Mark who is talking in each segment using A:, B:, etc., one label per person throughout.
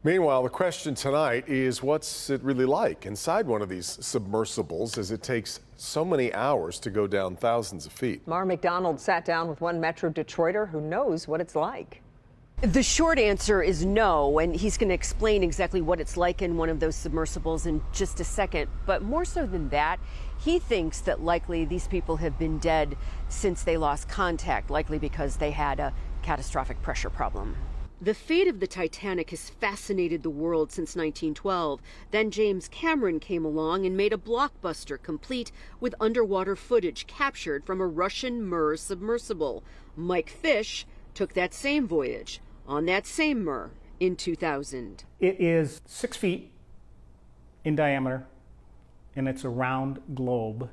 A: Meanwhile, the question tonight is what's it really like inside one of these submersibles, as it takes so many hours to go down thousands of feet.
B: Mara McDonald sat down with one Metro Detroiter who knows what it's like.
C: The short answer is no, and he's going to explain exactly what it's like in one of those submersibles in just a second. But more so than that, he thinks that likely these people have been dead since they lost contact, likely because they had a catastrophic pressure problem. The fate of the Titanic has fascinated the world since 1912. Then James Cameron came along and made a blockbuster complete with underwater footage captured from a Russian Mir submersible. Mike Fish took that same voyage on that same Mir in 2000.
D: It is 6 feet in diameter, and it's a round globe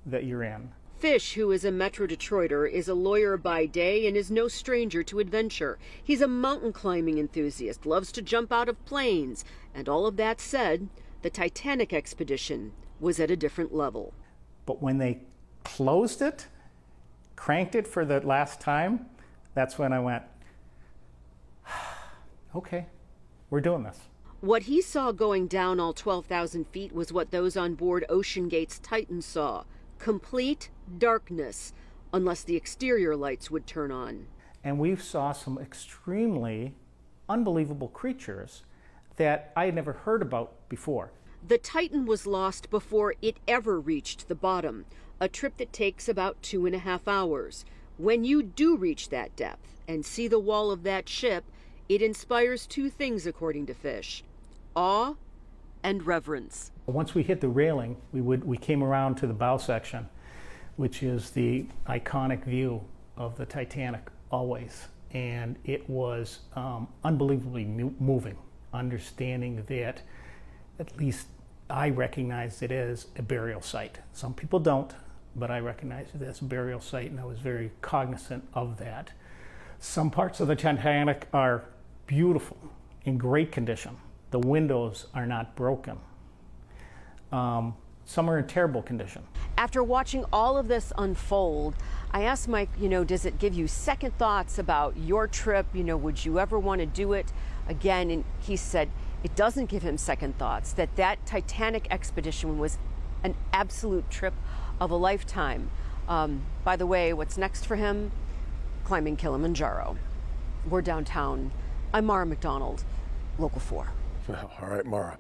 D: that you're in.
C: Fish, who is a Metro Detroiter, is a lawyer by day and is no stranger to adventure. He's a mountain climbing enthusiast, loves to jump out of planes. And all of that said, the Titanic expedition was at a different level.
D: But when they closed it, cranked it for the last time, that's when I went, okay, we're doing this.
C: What he saw going down all 12,000 feet was what those on board OceanGate's Titan saw. Complete darkness, unless the exterior lights would turn on.
D: And we saw some extremely unbelievable creatures that I had never heard about before.
C: The Titan was lost before it ever reached the bottom, a trip that takes about 2.5 hours. When you do reach that depth and see the wall of that ship, it inspires two things, according to Fish: awe and reverence.
D: Once we hit the railing, we came around to the bow section, which is the iconic view of the Titanic always. And it was unbelievably moving, understanding that at least I recognize it as a burial site. Some people don't, but I recognize it as a burial site, and I was very cognizant of that. Some parts of the Titanic are beautiful, in great condition. The windows are not broken. Some are in terrible condition.
C: After watching all of this unfold, I asked Mike, does it give you second thoughts about your trip? Would you ever want to do it again? And he said it doesn't give him second thoughts, that Titanic expedition was an absolute trip of a lifetime. By the way, what's next for him? Climbing Kilimanjaro. We're downtown. I'm Mara McDonald, Local 4.
A: All right, Mara.